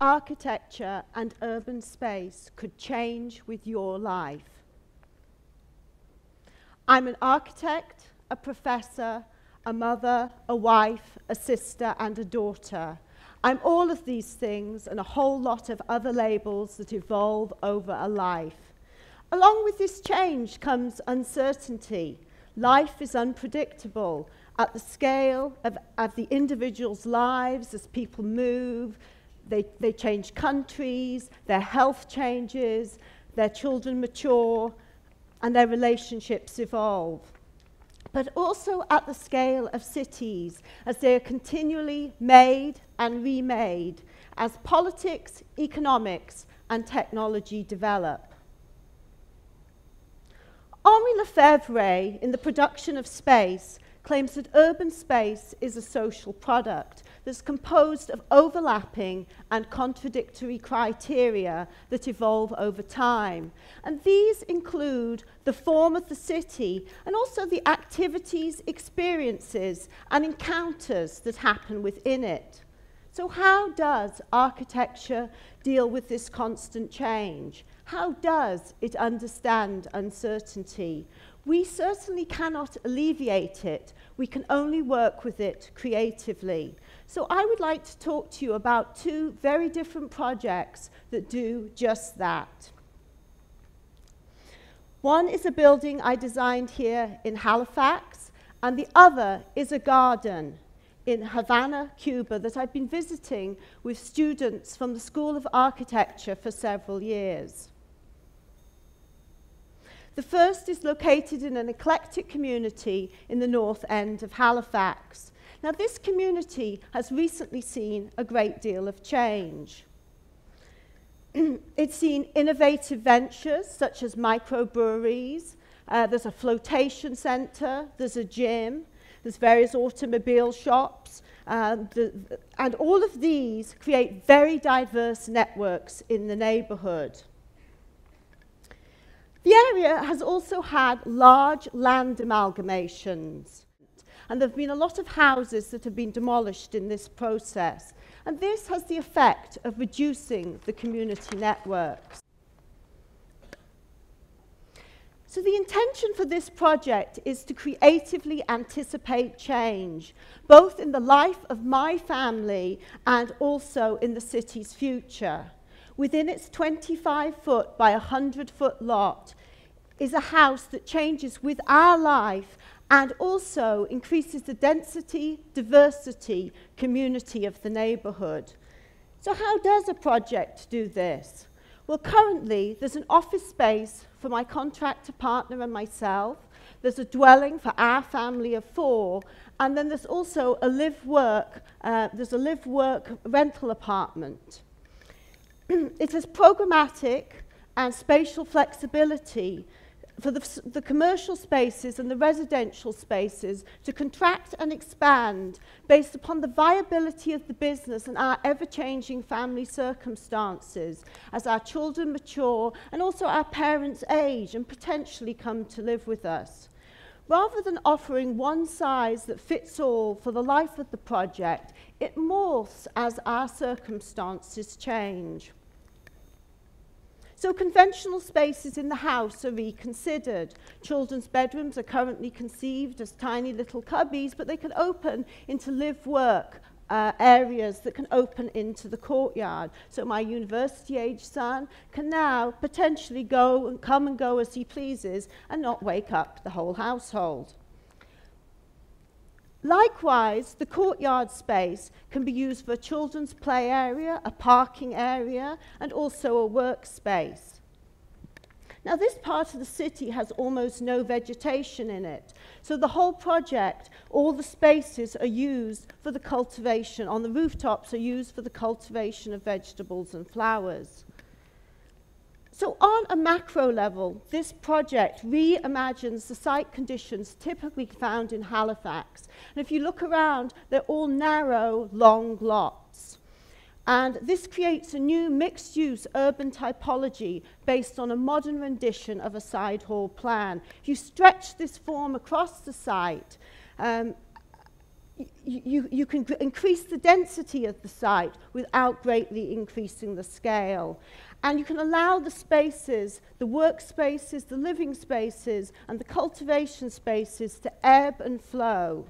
architecture and urban space could change with your life. I'm an architect, a professor, a mother, a wife, a sister, and a daughter. I'm all of these things and a whole lot of other labels that evolve over a life. Along with this change comes uncertainty. Life is unpredictable at the scale of the individual's lives as people move, they change countries, their health changes, their children mature, and their relationships evolve. But also at the scale of cities, as they are continually made and remade, as politics, economics, and technology develop. Henri Lefebvre, in The Production of Space, claims that urban space is a social product that's composed of overlapping and contradictory criteria that evolve over time. And these include the form of the city and also the activities, experiences, and encounters that happen within it. So how does architecture deal with this constant change? How does it understand uncertainty? We certainly cannot alleviate it. We can only work with it creatively. So I would like to talk to you about two very different projects that do just that. One is a building I designed here in Halifax, and the other is a garden in Havana, Cuba, that I've been visiting with students from the School of Architecture for several years. The first is located in an eclectic community in the north end of Halifax. Now, this community has recently seen a great deal of change. It's seen innovative ventures such as microbreweries, there's a flotation centre, there's a gym, there's various automobile shops, and all of these create very diverse networks in the neighbourhood. The area has also had large land amalgamations, and there have been a lot of houses that have been demolished in this process, and this has the effect of reducing the community networks. So the intention for this project is to creatively anticipate change, both in the life of my family and also in the city's future. Within its 25-foot by 100-foot lot is a house that changes with our life and also increases the density, diversity, community of the neighbourhood. So how does a project do this? Well, currently there's an office space for my contractor partner and myself, there's a dwelling for our family of 4, and then there's also a live-work rental apartment. It has programmatic and spatial flexibility for the commercial spaces and the residential spaces to contract and expand based upon the viability of the business and our ever-changing family circumstances as our children mature and also our parents age and potentially come to live with us. Rather than offering one size that fits all for the life of the project, it morphs as our circumstances change. So conventional spaces in the house are reconsidered. Children's bedrooms are currently conceived as tiny little cubbies, but they can open into live-work areas that can open into the courtyard. So my university-age son can now potentially go and come and go as he pleases and not wake up the whole household. Likewise, the courtyard space can be used for a children's play area, a parking area, and also a workspace. Now, this part of the city has almost no vegetation in it, so the whole project, all the spaces are used for the cultivation, on the rooftops are used for the cultivation of vegetables and flowers. So on a macro level, this project reimagines the site conditions typically found in Halifax. And if you look around, they're all narrow, long lots. And this creates a new mixed-use urban typology based on a modern rendition of a side hall plan. If you stretch this form across the site, you can increase the density of the site without greatly increasing the scale. And you can allow the spaces, the workspaces, the living spaces, and the cultivation spaces to ebb and flow.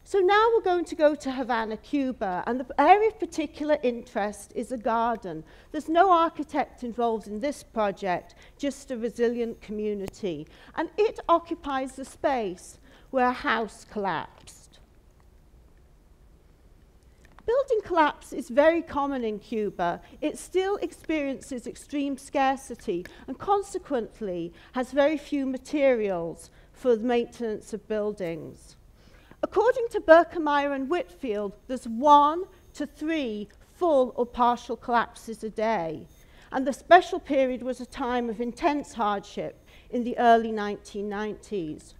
So now we're going to go to Havana, Cuba, and the area of particular interest is a garden. There's no architect involved in this project, just a resilient community. And it occupies the space where a house collapsed. Building collapse is very common in Cuba. It still experiences extreme scarcity and consequently has very few materials for the maintenance of buildings. According to Berkemeyer and Whitfield, there's 1 to 3 full or partial collapses a day. And the special period was a time of intense hardship in the early 1990s.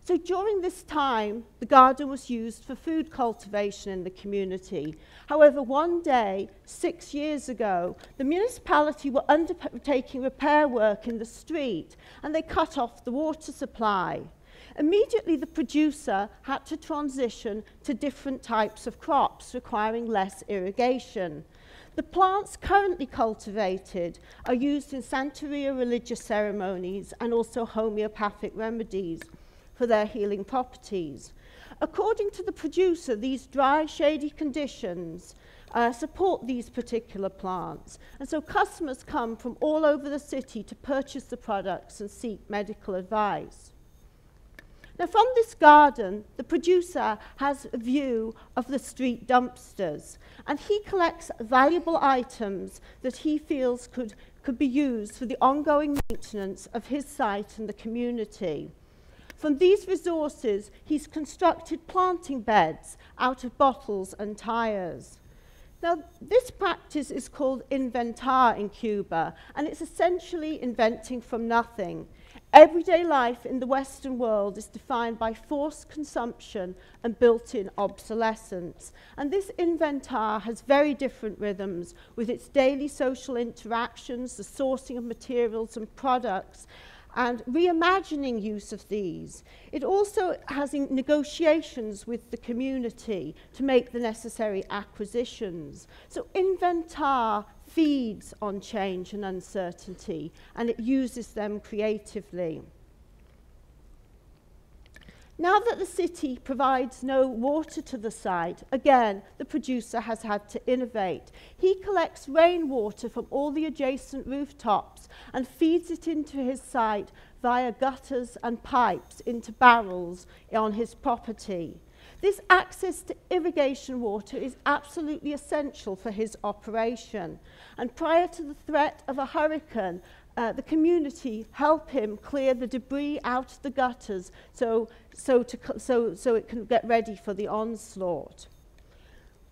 So during this time, the garden was used for food cultivation in the community. However, one day, 6 years ago, the municipality were undertaking repair work in the street and they cut off the water supply. Immediately, the producer had to transition to different types of crops requiring less irrigation. The plants currently cultivated are used in Santeria religious ceremonies and also homeopathic remedies for their healing properties. According to the producer, these dry, shady conditions support these particular plants. And so customers come from all over the city to purchase the products and seek medical advice. Now, from this garden, the producer has a view of the street dumpsters, and he collects valuable items that he feels could be used for the ongoing maintenance of his site and the community. From these resources, he's constructed planting beds out of bottles and tires. Now, this practice is called inventar in Cuba, and it's essentially inventing from nothing. Everyday life in the Western world is defined by forced consumption and built-in obsolescence. And this inventar has very different rhythms with its daily social interactions, the sourcing of materials and products, and reimagining use of these. It also has negotiations with the community to make the necessary acquisitions. So inventar feeds on change and uncertainty, and it uses them creatively. Now that the city provides no water to the site, again, the producer has had to innovate. He collects rainwater from all the adjacent rooftops and feeds it into his site via gutters and pipes into barrels on his property. This access to irrigation water is absolutely essential for his operation. And prior to the threat of a hurricane, the community help him clear the debris out of the gutters so it can get ready for the onslaught.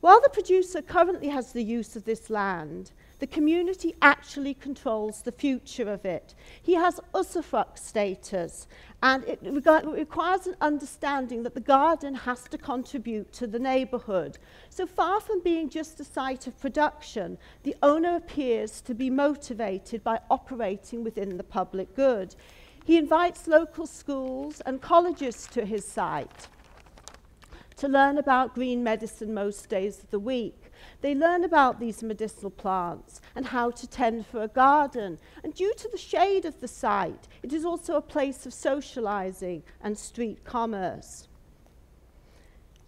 While the producer currently has the use of this land, the community actually controls the future of it. He has usufruct status, and it requires an understanding that the garden has to contribute to the neighbourhood. So far from being just a site of production, the owner appears to be motivated by operating within the public good. He invites local schools and colleges to his site to learn about green medicine most days of the week. They learn about these medicinal plants and how to tend for a garden. And due to the shade of the site, it is also a place of socializing and street commerce.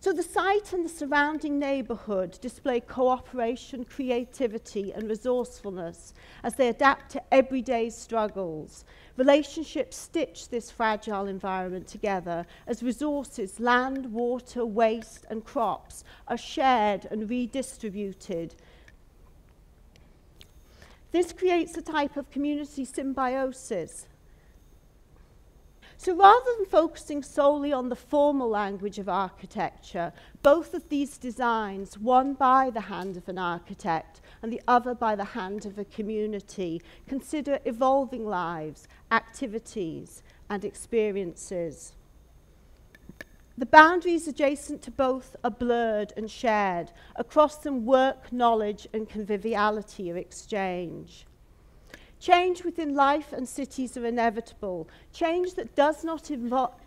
So the site and the surrounding neighbourhood display cooperation, creativity and resourcefulness as they adapt to everyday struggles. Relationships stitch this fragile environment together as resources, land, water, waste and crops are shared and redistributed. This creates a type of community symbiosis. So rather than focusing solely on the formal language of architecture, both of these designs, one by the hand of an architect and the other by the hand of a community, consider evolving lives, activities, and experiences. The boundaries adjacent to both are blurred and shared. Across them, work, knowledge, and conviviality are exchanged. Change within life and cities are inevitable. Change that does not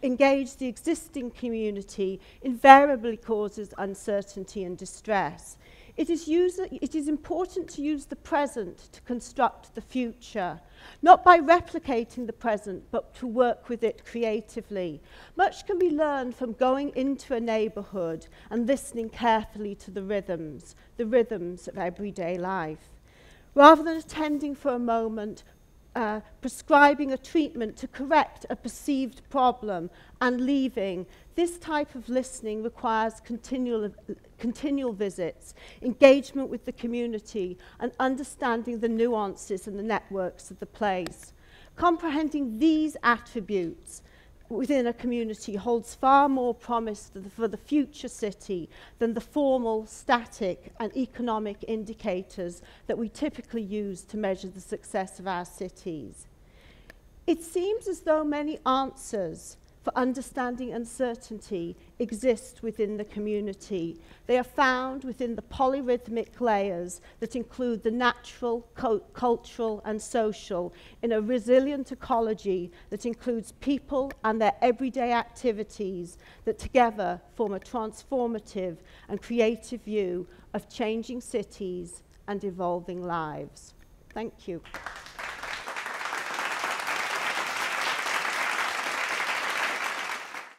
engage the existing community invariably causes uncertainty and distress. It is important to use the present to construct the future, not by replicating the present, but to work with it creatively. Much can be learned from going into a neighbourhood and listening carefully to the rhythms of everyday life. Rather than attending for a moment, prescribing a treatment to correct a perceived problem and leaving, this type of listening requires continual visits, engagement with the community, and understanding the nuances and the networks of the place. Comprehending these attributes within a community holds far more promise for the future city than the formal, static, and economic indicators that we typically use to measure the success of our cities. It seems as though many answers for understanding uncertainty exist within the community. They are found within the polyrhythmic layers that include the natural, cultural, and social in a resilient ecology that includes people and their everyday activities that together form a transformative and creative view of changing cities and evolving lives. Thank you.